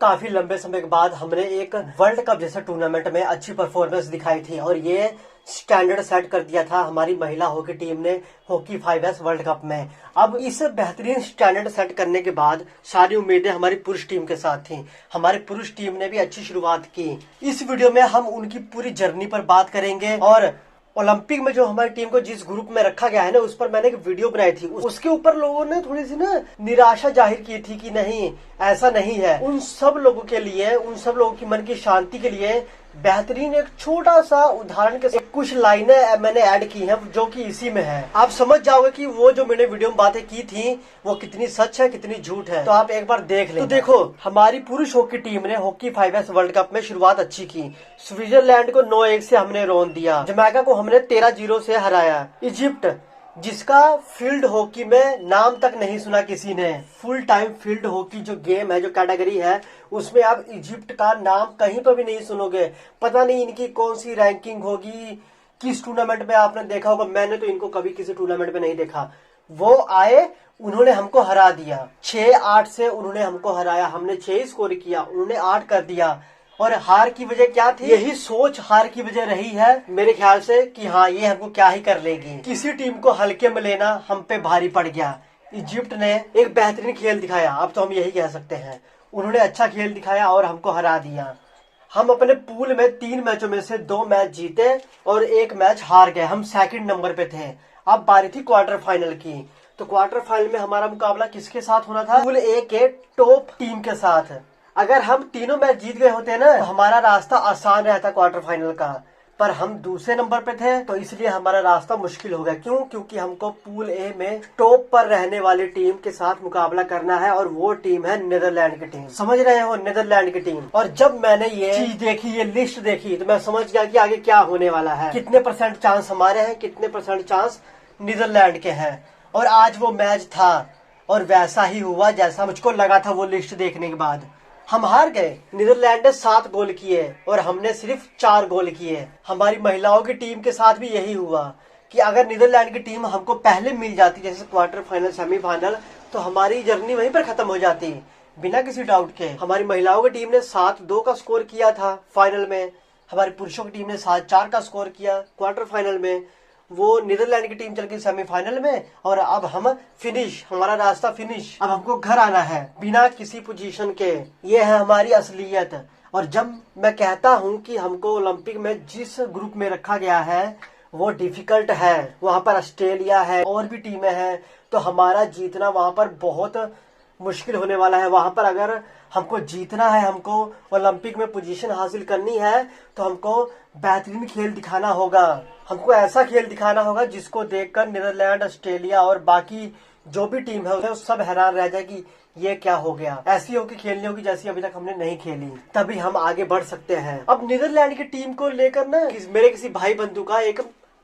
काफी लंबे समय के बाद हमने एक वर्ल्ड कप जैसे टूर्नामेंट में अच्छी परफॉर्मेंस दिखाई थी और ये स्टैंडर्ड सेट कर दिया था हमारी महिला हॉकी टीम ने हॉकी 5S वर्ल्ड कप में। अब इस बेहतरीन स्टैंडर्ड सेट करने के बाद सारी उम्मीदें हमारी पुरुष टीम के साथ थी। हमारी पुरुष टीम ने भी अच्छी शुरुआत की। इस वीडियो में हम उनकी पूरी जर्नी पर बात करेंगे और ओलंपिक में जो हमारी टीम को जिस ग्रुप में रखा गया है ना, उस पर मैंने एक वीडियो बनाई थी। उसके ऊपर लोगों ने थोड़ी सी ना निराशा जाहिर की थी कि नहीं, ऐसा नहीं है। उन सब लोगों के लिए, उन सब लोगों की मन की शांति के लिए बेहतरीन एक छोटा सा उदाहरण के कुछ लाइनें मैंने ऐड की हैं जो कि इसी में है। आप समझ जाओगे कि वो जो मैंने वीडियो में बातें की थी वो कितनी सच है कितनी झूठ है। तो आप एक बार देख लें। तो देखो, हमारी पुरुष हॉकी टीम ने हॉकी 5S वर्ल्ड कप में शुरुआत अच्छी की। स्विट्जरलैंड को 9-1 से हमने रोन दिया। जमैका को हमने 13-0 से हराया। इजिप्ट, जिसका फील्ड हॉकी में नाम तक नहीं सुना किसी ने, फुल टाइम फील्ड हॉकी जो गेम है, जो कैटेगरी है, उसमें आप इजिप्ट का नाम कहीं पर भी नहीं सुनोगे। पता नहीं इनकी कौन सी रैंकिंग होगी, किस टूर्नामेंट में आपने देखा होगा। मैंने तो इनको कभी किसी टूर्नामेंट में नहीं देखा। वो आए, उन्होंने हमको हरा दिया 6-8 से। उन्होंने हमको हराया, हमने 6 स्कोर किया, उन्होंने 8 कर दिया। और हार की वजह क्या थी? यही सोच हार की वजह रही है मेरे ख्याल से कि हाँ, ये हमको क्या ही कर लेगी। किसी टीम को हल्के में लेना हम पे भारी पड़ गया। इजिप्ट ने एक बेहतरीन खेल दिखाया, अब तो हम यही कह सकते हैं। उन्होंने अच्छा खेल दिखाया और हमको हरा दिया। हम अपने पूल में 3 मैचों में से 2 मैच जीते और 1 मैच हार गए। हम सेकंड नंबर पे थे। अब बारी थी क्वार्टर फाइनल की। तो क्वार्टर फाइनल में हमारा मुकाबला किसके साथ होना था? पूल ए के टॉप टीम के साथ। अगर हम तीनों मैच जीत गए होते ना, तो हमारा रास्ता आसान रहता क्वार्टर फाइनल का। पर हम दूसरे नंबर पे थे, तो इसलिए हमारा रास्ता मुश्किल हो गया। क्यों? क्योंकि हमको पूल ए में टॉप पर रहने वाली टीम के साथ मुकाबला करना है और वो टीम है नीदरलैंड की टीम। समझ रहे हो? नीदरलैंड की टीम। और जब मैंने ये चीज देखी, ये लिस्ट देखी, तो मैं समझ गया कि आगे क्या होने वाला है। कितने % चांस हमारे हैं, कितने % चांस नीदरलैंड के हैं। और आज वो मैच था और वैसा ही हुआ जैसा मुझको लगा था। वो लिस्ट देखने के बाद हम हार गए। नीदरलैंड ने 7 गोल किए और हमने सिर्फ 4 गोल किए। हमारी महिलाओं की टीम के साथ भी यही हुआ कि अगर नीदरलैंड की टीम हमको पहले मिल जाती, जैसे क्वार्टर फाइनल, सेमीफाइनल, तो हमारी जर्नी वहीं पर खत्म हो जाती बिना किसी डाउट के। हमारी महिलाओं की टीम ने 7-2 का स्कोर किया था फाइनल में। हमारी पुरुषों की टीम ने 7-4 का स्कोर किया क्वार्टर फाइनल में। वो नीदरलैंड की टीम चल गई सेमीफाइनल में और अब हम फिनिश, हमारा रास्ता फिनिश। अब हमको घर आना है बिना किसी पोजीशन के। ये है हमारी असलियत। और जब मैं कहता हूँ कि हमको ओलंपिक में जिस ग्रुप में रखा गया है वो डिफिकल्ट है, वहां पर ऑस्ट्रेलिया है और भी टीमें हैं, तो हमारा जीतना वहां पर बहुत मुश्किल होने वाला है। वहां पर अगर हमको जीतना है, हमको ओलंपिक में पोजीशन हासिल करनी है, तो हमको बेहतरीन खेल दिखाना होगा। हमको ऐसा खेल दिखाना होगा जिसको देखकर नीदरलैंड, ऑस्ट्रेलिया और बाकी जो भी टीम है सब हैरान रह जाए कि ये क्या हो गया। ऐसी होगी खेलनी होगी जैसी अभी तक हमने नहीं खेली, तभी हम आगे बढ़ सकते हैं। अब नीदरलैंड की टीम को लेकर ना मेरे किसी भाई बंधु का एक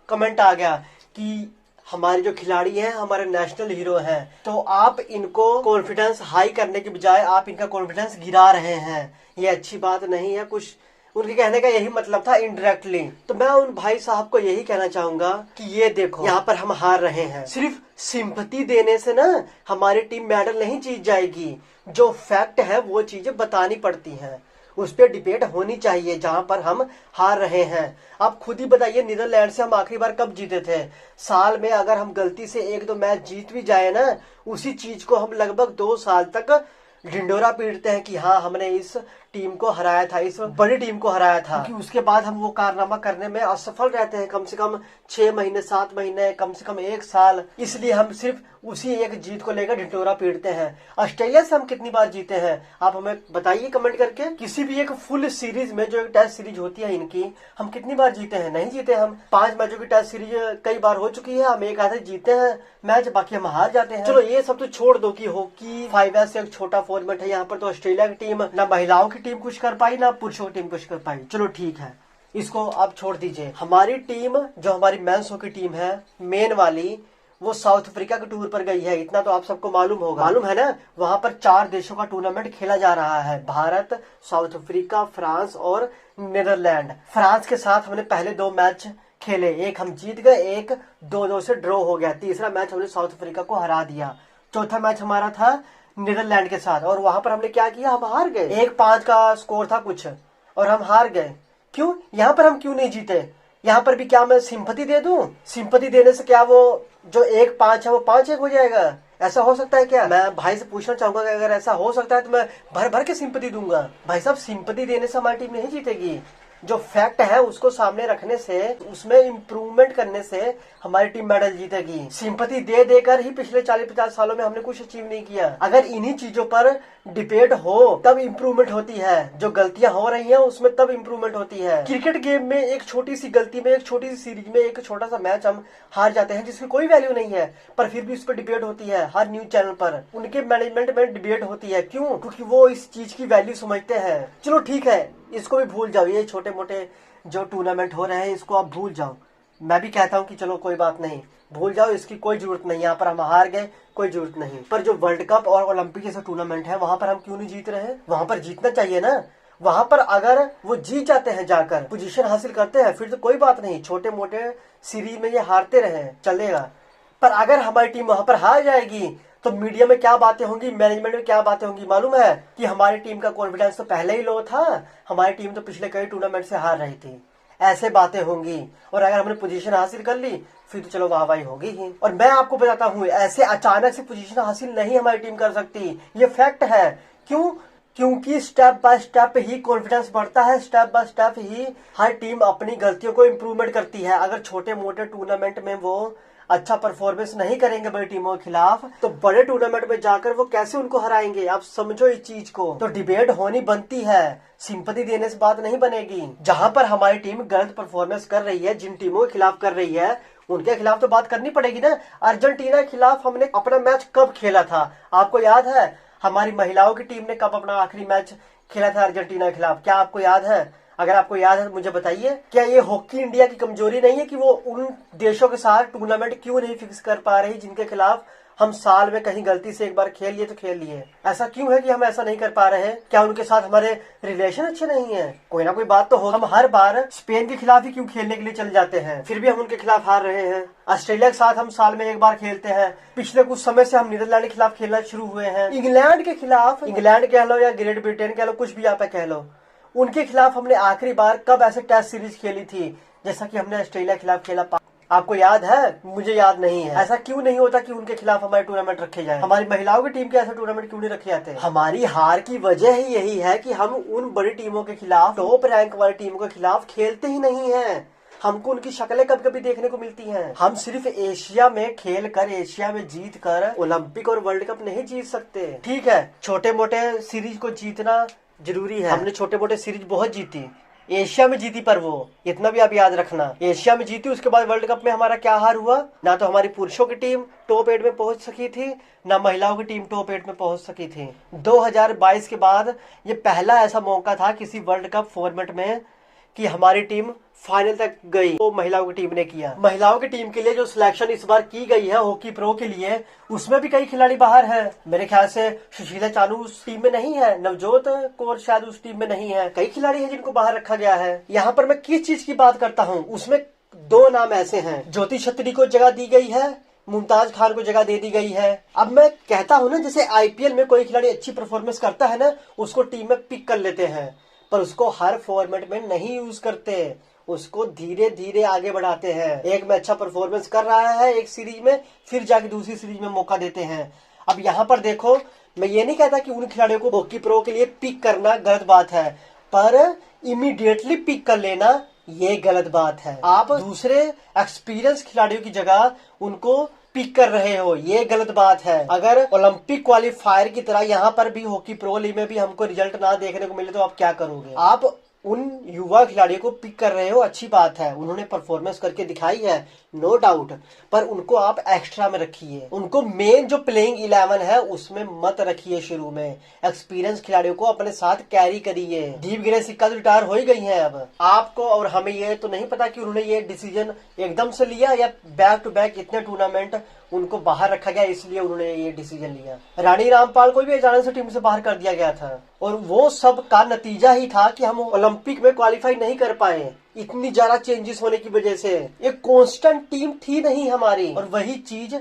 कमेंट आ गया कि हमारे जो खिलाड़ी हैं हमारे नेशनल हीरो हैं, तो आप इनको कॉन्फिडेंस हाई करने के बजाय आप इनका कॉन्फिडेंस गिरा रहे हैं। ये अच्छी बात नहीं है। कुछ उनके कहने का यही मतलब था इनडायरेक्टली। तो मैं उन भाई साहब को यही कहना चाहूंगा कि ये देखो, यहाँ पर हम हार रहे हैं। सिर्फ सिंपैथी देने से ना हमारी टीम मेडल नहीं जीत जाएगी। जो फैक्ट है वो चीजें बतानी पड़ती हैं, उस पर डिबेट होनी चाहिए जहां पर हम हार रहे हैं। आप खुद ही बताइए, नीदरलैंड से हम आखिरी बार कब जीते थे? साल में अगर हम गलती से 1-2 मैच जीत भी जाए ना, उसी चीज को हम लगभग 2 साल तक ढिंडोरा पीटते हैं कि हाँ, हमने इस टीम को हराया था, इस बड़ी टीम को हराया था। क्योंकि उसके बाद हम वो कारनामा करने में असफल रहते हैं, कम से कम 6 महीने, 7 महीने, कम से कम 1 साल। इसलिए हम सिर्फ उसी एक जीत को लेकर ढिंडोरा पीटते हैं। ऑस्ट्रेलिया से हम कितनी बार जीते हैं आप हमें बताइए कमेंट करके। किसी भी एक फुल सीरीज में, जो एक टेस्ट सीरीज होती है इनकी, हम कितनी बार जीते हैं? नहीं जीते। हम 5 मैचों की टेस्ट सीरीज कई बार हो चुकी है, हम एक आधे जीते हैं मैच, बाकी हम हार जाते हैं। चलो ये सब तो छोड़ दो कि हॉकी 5S एक छोटा फॉर्मेट है। यहाँ पर तो ऑस्ट्रेलिया की टीम, ना महिलाओं की टीम कुछ कर पाई, ना पुरुषों की टीम कुछ कर पाई। चलो ठीक है, इसको आप छोड़ दीजिए। हमारी टीम, जो हमारी मेंस हॉकी टीम है मेन वाली, वो साउथ अफ्रीका के टूर पर गई है। इतना तो आप सबको मालूम होगा, मालूम है ना। वहां पर 4 देशों का टूर्नामेंट खेला जा रहा है, भारत, साउथ अफ्रीका, फ्रांस और नीदरलैंड। फ्रांस के साथ हमने पहले 2 मैच खेले, एक हम जीत गए, एक 2-2 से ड्रॉ हो गया। तीसरा मैच हमने साउथ अफ्रीका को हरा दिया। चौथा मैच हमारा था नीदरलैंड के साथ, और वहां पर हमने क्या किया, हम हार गए। 1-5 का स्कोर था कुछ और हम हार गए। क्यों, यहाँ पर हम क्यों नहीं जीते? यहाँ पर भी क्या मैं सिंपैथी दे दूं? सिंपैथी देने से क्या वो जो 1-5 है वो 5-1 हो जाएगा? ऐसा हो सकता है क्या? मैं भाई से पूछना चाहूंगा कि अगर ऐसा हो सकता है तो मैं भर भर के सिंपैथी दूंगा। भाई साहब, सिंपैथी देने से हमारी टीम नहीं जीतेगी। जो फैक्ट है उसको सामने रखने से, उसमें इम्प्रूवमेंट करने से हमारी टीम मेडल जीतेगी। सिंपैथी दे देकर ही पिछले 40-50 सालों में हमने कुछ अचीव नहीं किया। अगर इन्हीं चीजों पर डिबेट हो तब इम्प्रूवमेंट होती है। जो गलतियां हो रही हैं उसमें तब इम्प्रूवमेंट होती है। क्रिकेट गेम में एक छोटी सी गलती में, एक छोटी सी सीरीज में, एक छोटा सा मैच हम हार जाते हैं जिसकी कोई वैल्यू नहीं है, पर फिर भी उस पर डिबेट होती है। हर न्यूज चैनल पर उनके मैनेजमेंट में डिबेट होती है। क्यों? क्योंकि वो इस चीज की वैल्यू समझते हैं। चलो ठीक है, इसको भी भूल जाओ। ये छोटे मोटे जो टूर्नामेंट हो रहे हैं इसको आप भूल जाओ। मैं भी कहता हूँ कि चलो कोई बात नहीं, भूल जाओ, इसकी कोई जरूरत नहीं। यहाँ पर हम हार गए, कोई जरूरत नहीं। पर जो वर्ल्ड कप और ओलंपिक जैसा टूर्नामेंट है वहां पर हम क्यों नहीं जीत रहे हैं? वहां पर जीतना चाहिए ना। वहां पर अगर वो जीत जाते हैं, जाकर पोजीशन हासिल करते हैं, फिर तो कोई बात नहीं। छोटे मोटे सीरीज में ये हारते रहे चलेगा। पर अगर हमारी टीम वहां पर हार जाएगी तो मीडिया में क्या बातें होंगी, मैनेजमेंट में क्या बातें होंगी मालूम है? कि हमारी टीम का कॉन्फिडेंस तो पहले ही लो था, हमारी टीम तो पिछले कई टूर्नामेंट से हार रही थी, ऐसे बातें होंगी। और अगर हमने पोजीशन हासिल कर ली फिर तो चलो वाहवाही होगी ही। और मैं आपको बताता हूँ, ऐसे अचानक से पोजीशन हासिल नहीं हमारी टीम कर सकती, ये फैक्ट है। क्यों? क्योंकि step by step he confidence बढ़ता है, step by step he her team अपनी गलतियों को इम्प्रूवमेंट करती है। अगर छोटे मोटे टूर्नामेंट में वो अच्छा परफॉर्मेंस नहीं करेंगे बड़ी टीमों के खिलाफ, तो बड़े टूर्नामेंट में जाकर वो कैसे उनको हराएंगे? आप समझो इस चीज को। तो डिबेट होनी बनती है, सिंपैथी देने से बात नहीं बनेगी। जहां पर हमारी टीम गलत परफॉर्मेंस कर रही है, जिन टीमों के खिलाफ कर रही है, उनके खिलाफ तो बात करनी पड़ेगी ना। अर्जेंटीना के खिलाफ हमने अपना मैच कब खेला था, आपको याद है? हमारी महिलाओं की टीम ने कब अपना आखिरी मैच खेला था अर्जेंटीना के खिलाफ, क्या आपको याद है? अगर आपको याद है तो मुझे बताइए। क्या ये हॉकी इंडिया की कमजोरी नहीं है कि वो उन देशों के साथ टूर्नामेंट क्यों नहीं फिक्स कर पा रही जिनके खिलाफ हम साल में कहीं गलती से एक बार खेल लिए तो खेल लिए? ऐसा क्यों है कि हम ऐसा नहीं कर पा रहे हैं? क्या उनके साथ हमारे रिलेशन अच्छे नहीं है? कोई ना कोई बात तो हो। हम हर बार स्पेन के खिलाफ ही क्यों खेलने के लिए चले जाते हैं, फिर भी हम उनके खिलाफ हार रहे हैं। ऑस्ट्रेलिया के साथ हम साल में एक बार खेलते हैं, पिछले कुछ समय से हम नीदरलैंड के खिलाफ खेलना शुरू हुए हैं। इंग्लैंड के खिलाफ, इंग्लैंड कह लो या ग्रेट ब्रिटेन कह लो, कुछ भी आप कह लो, उनके खिलाफ हमने आखिरी बार कब ऐसे टेस्ट सीरीज खेली थी जैसा कि हमने ऑस्ट्रेलिया के खिलाफ खेला? आपको याद है? मुझे याद नहीं है। ऐसा क्यों नहीं होता कि उनके खिलाफ हमारे टूर्नामेंट रखे जाए? हमारी महिलाओं की टीम के ऐसे टूर्नामेंट क्यों नहीं रखे जाते? हमारी हार की वजह ही यही है कि हम उन बड़ी टीमों के खिलाफ, टॉप रैंक वाली टीमों के खिलाफ खेलते ही नहीं है। हमको उनकी शक्लें कभी कभी देखने को मिलती हैं। हम सिर्फ एशिया में खेल कर, एशिया में जीत कर ओलंपिक और वर्ल्ड कप नहीं जीत सकते। ठीक है, छोटे मोटे सीरीज को जीतना जरूरी है। हमने छोटे मोटे सीरीज बहुत जीती, एशिया में जीती, पर वो इतना भी आप याद रखना, एशिया में जीती, उसके बाद वर्ल्ड कप में हमारा क्या हार हुआ? ना तो हमारी पुरुषों की टीम टॉप 8 में पहुंच सकी थी, ना महिलाओं की टीम टॉप 8 में पहुंच सकी थी। 2022 के बाद ये पहला ऐसा मौका था किसी वर्ल्ड कप फॉर्मेट में कि हमारी टीम फाइनल तक गई। तो महिलाओं की टीम ने किया। महिलाओं की टीम के लिए जो सिलेक्शन इस बार की गई है हॉकी प्रो के लिए, उसमें भी कई खिलाड़ी बाहर हैं। मेरे ख्याल से सुशीला चानू उस टीम में नहीं है, नवजोत कौर शायद उस टीम में नहीं है। कई खिलाड़ी हैं जिनको बाहर रखा गया है। यहाँ पर मैं किस चीज की बात करता हूँ, उसमें 2 नाम ऐसे हैं। ज्योति छतरी को जगह दी गई है, मुमताज खान को जगह दे दी गई है। अब मैं कहता हूँ ना, जैसे आईपीएल में कोई खिलाड़ी अच्छी परफॉर्मेंस करता है ना, उसको टीम में पिक कर लेते हैं, पर उसको हर फॉर्मेट में नहीं यूज करते, उसको धीरे धीरे आगे बढ़ाते हैं। एक में अच्छा परफॉर्मेंस कर रहा है एक सीरीज में, फिर जाके दूसरी सीरीज में मौका देते हैं। अब यहाँ पर देखो, मैं ये नहीं कहता कि उन खिलाड़ियों को हॉकी प्रो के लिए पिक करना गलत बात है, पर इमीडिएटली पिक कर लेना ये गलत बात है। आप दूसरे एक्सपीरियंस खिलाड़ियों की जगह उनको पिक कर रहे हो, ये गलत बात है। अगर ओलंपिक क्वालिफायर की तरह यहाँ पर भी हॉकी प्रो लीग में भी हमको रिजल्ट ना देखने को मिले तो आप क्या करोगे? आप उन युवा खिलाड़ियों को पिक कर रहे हो, अच्छी बात है, उन्होंने परफॉर्मेंस करके दिखाई है, नो डाउट, पर उनको आप एक्स्ट्रा में रखिए। उनको मेन जो प्लेइंग 11 है उसमें मत रखिए। शुरू में एक्सपीरियंस खिलाड़ियों को अपने साथ कैरी करिए। दीपगिरी सिक्का तो रिटायर हो ही गई है। अब आपको और हमें ये तो नहीं पता कि उन्होंने ये डिसीजन एकदम से लिया या बैक टू बैक इतने टूर्नामेंट उनको बाहर रखा गया इसलिए उन्होंने ये डिसीजन लिया। रानी रामपाल को भी अचानक से टीम से बाहर कर दिया गया था, और वो सब का नतीजा ही था कि हम ओलंपिक में क्वालिफाई नहीं कर पाए, इतनी ज्यादा चेंजेस होने की वजह से। एक कांस्टेंट टीम थी नहीं हमारी, और वही चीज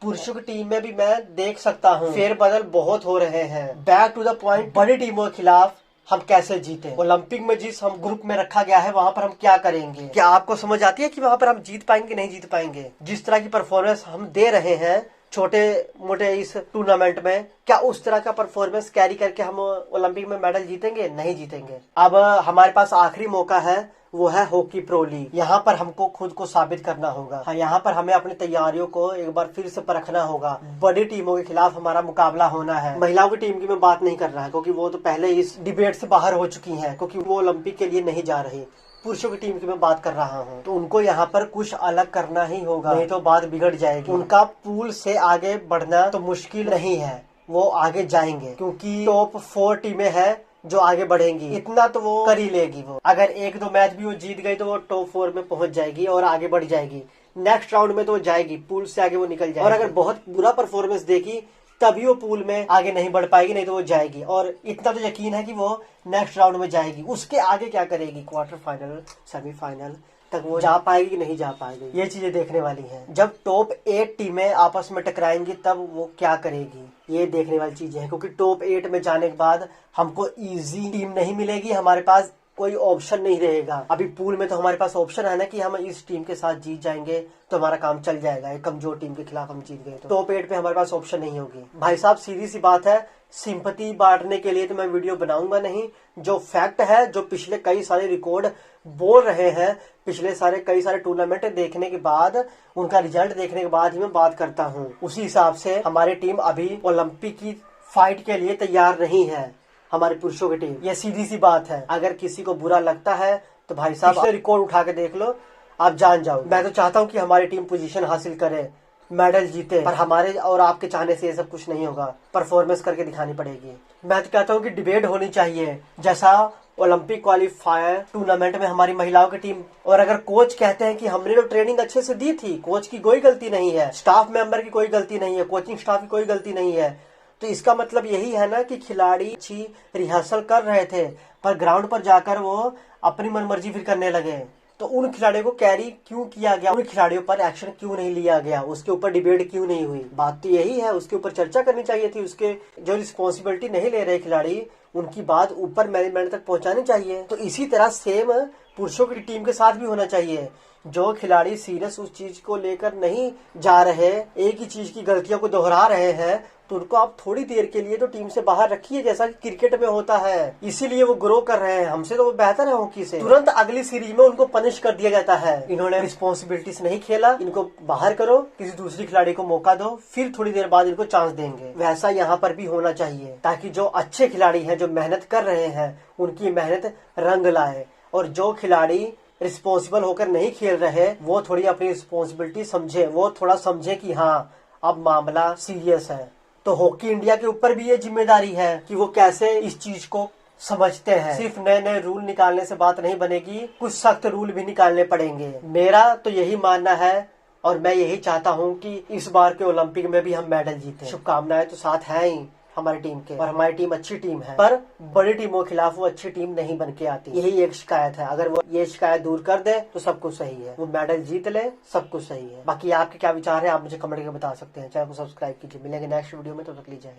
पुरुषों की टीम में भी मैं देख सकता हूँ फेरबदल बहुत हो रहे हैं। बैक टू द पॉइंट, बड़ी टीमों के खिलाफ हम कैसे जीते, ओलंपिक में जिस हम ग्रुप में रखा गया है वहां पर हम क्या करेंगे। क्या आपको समझ आती है कि वहां पर हम जीत पाएंगे नहीं जीत पाएंगे। जिस तरह की परफॉर्मेंस हम दे रहे हैं छोटे मोटे इस टूर्नामेंट में, क्या उस तरह का परफॉर्मेंस कैरी करके हम ओलंपिक में मेडल जीतेंगे? नहीं जीतेंगे। अब हमारे पास आखिरी मौका है, वो है हॉकी प्रो लीग। यहाँ पर हमको खुद को साबित करना होगा। हाँ, यहाँ पर हमें अपनी तैयारियों को एक बार फिर से परखना होगा। बड़ी टीमों के खिलाफ हमारा मुकाबला होना है। महिलाओं की टीम की मैं बात नहीं कर रहा है क्योंकि वो तो पहले इस डिबेट से बाहर हो चुकी हैं, क्योंकि वो ओलंपिक के लिए नहीं जा रही। पुरुषों की टीम की मैं बात कर रहा हूँ, तो उनको यहाँ पर कुछ अलग करना ही होगा, नहीं तो बात बिगड़ जाएगी। उनका पूल से आगे बढ़ना तो मुश्किल नहीं है, वो आगे जाएंगे क्योंकि टॉप 4 टीमें हैं जो आगे बढ़ेंगी। इतना तो वो कर ही लेगी। वो अगर 1-2 मैच भी वो जीत गई तो वो टॉप 4 में पहुंच जाएगी और आगे बढ़ जाएगी। नेक्स्ट राउंड में तो वो जाएगी, पूल से आगे वो निकल जाएगी। और अगर बहुत बुरा परफॉर्मेंस देगी तभी वो पूल में आगे नहीं बढ़ पाएगी, नहीं तो वो जाएगी। और इतना तो यकीन है कि वो नेक्स्ट राउंड में जाएगी। उसके आगे क्या करेगी, क्वार्टर फाइनल सेमीफाइनल तक वो जा पाएगी कि नहीं जा पाएगी, ये चीजें देखने वाली हैं। जब टॉप 8 टीमें आपस में टकराएंगी तब वो क्या करेगी, ये देखने वाली चीजें हैं। क्योंकि टॉप 8 में जाने के बाद हमको इजी टीम नहीं मिलेगी, हमारे पास कोई ऑप्शन नहीं रहेगा। अभी पूल में तो हमारे पास ऑप्शन है ना कि हम इस टीम के साथ जीत जाएंगे तो हमारा काम चल जाएगा। एक कमजोर टीम के खिलाफ हम जीत गए तो टॉप 8 पे हमारे पास ऑप्शन नहीं होगी। भाई साहब, सीधी सी बात है, सिंपैथी बांटने के लिए तो मैं वीडियो बनाऊंगा नहीं। जो फैक्ट है, जो पिछले कई सारे रिकॉर्ड बोल रहे हैं, पिछले कई सारे टूर्नामेंट देखने के बाद, उनका रिजल्ट देखने के बाद ही मैं बात करता हूँ। उसी हिसाब से हमारी टीम अभी ओलंपिक की फाइट के लिए तैयार नहीं है, हमारे पुरुषों की टीम। ये सीधी सी बात है। अगर किसी को बुरा लगता है तो भाई साहब रिकॉर्ड उठा के देख लो, आप जान जाओ। मैं तो चाहता हूँ कि हमारी टीम पोजीशन हासिल करे, मेडल जीते, पर हमारे और आपके चाहने से ये सब कुछ नहीं होगा। परफॉर्मेंस करके दिखानी पड़ेगी। मैं तो कहता हूँ कि डिबेट होनी चाहिए, जैसा ओलंपिक क्वालिफायर टूर्नामेंट में हमारी महिलाओं की टीम। और अगर कोच कहते हैं कि हमने तो ट्रेनिंग अच्छे से दी थी, कोच की कोई गलती नहीं है, स्टाफ मेंबर की कोई गलती नहीं है, कोचिंग स्टाफ की कोई गलती नहीं है, तो इसका मतलब यही है ना कि खिलाड़ी अच्छी रिहर्सल कर रहे थे, पर ग्राउंड पर जाकर वो अपनी मनमर्जी फिर करने लगे। तो उन खिलाड़ियों को कैरी क्यों किया गया, उन खिलाड़ियों पर एक्शन क्यों नहीं लिया गया, उसके ऊपर डिबेट क्यों नहीं हुई? बात तो यही है, उसके ऊपर चर्चा करनी चाहिए थी। उसके जो रिस्पॉन्सिबिलिटी नहीं ले रहे खिलाड़ी, उनकी बात ऊपर मैनेजमेंट तक पहुंचानी चाहिए। तो इसी तरह सेम पुरुषों की टीम के साथ भी होना चाहिए। जो खिलाड़ी सीरियस उस चीज को लेकर नहीं जा रहे, एक ही चीज की गलतियों को दोहरा रहे हैं, तो उनको आप थोड़ी देर के लिए तो टीम से बाहर रखिए, जैसा कि क्रिकेट में होता है। इसीलिए वो ग्रो कर रहे हैं, हमसे तो वो बेहतर है हॉकी से। तुरंत अगली सीरीज में उनको पनिश कर दिया जाता है, इन्होंने रिस्पॉन्सिबिलिटी से नहीं खेला, इनको बाहर करो, किसी दूसरी खिलाड़ी को मौका दो, फिर थोड़ी देर बाद इनको चांस देंगे। वैसा यहाँ पर भी होना चाहिए, ताकि जो अच्छे खिलाड़ी हैं, जो मेहनत कर रहे हैं, उनकी मेहनत रंग लाए। और जो खिलाड़ी रिस्पॉन्सिबल होकर नहीं खेल रहे, वो थोड़ी अपनी रिस्पॉन्सिबिलिटी समझे, वो थोड़ा समझे कि हाँ अब मामला सीरियस है। तो हॉकी इंडिया के ऊपर भी ये जिम्मेदारी है कि वो कैसे इस चीज को समझते हैं। सिर्फ नए नए रूल निकालने से बात नहीं बनेगी, कुछ सख्त रूल भी निकालने पड़ेंगे। मेरा तो यही मानना है और मैं यही चाहता हूँ कि इस बार के ओलंपिक में भी हम मेडल जीतें। शुभकामनाएं तो साथ है ही हमारी टीम के, और हमारी टीम अच्छी टीम है, पर बड़ी टीमों के खिलाफ वो अच्छी टीम नहीं बन के आती। यही एक शिकायत है। अगर वो ये शिकायत दूर कर दे तो सब कुछ सही है, वो मेडल जीत ले, सब कुछ सही है। बाकी आपके क्या विचार है, आप मुझे कमेंट करके बता सकते हैं। चैनल को सब्सक्राइब कीजिए। मिलेंगे नेक्स्ट वीडियो में, तो तक लीजिए।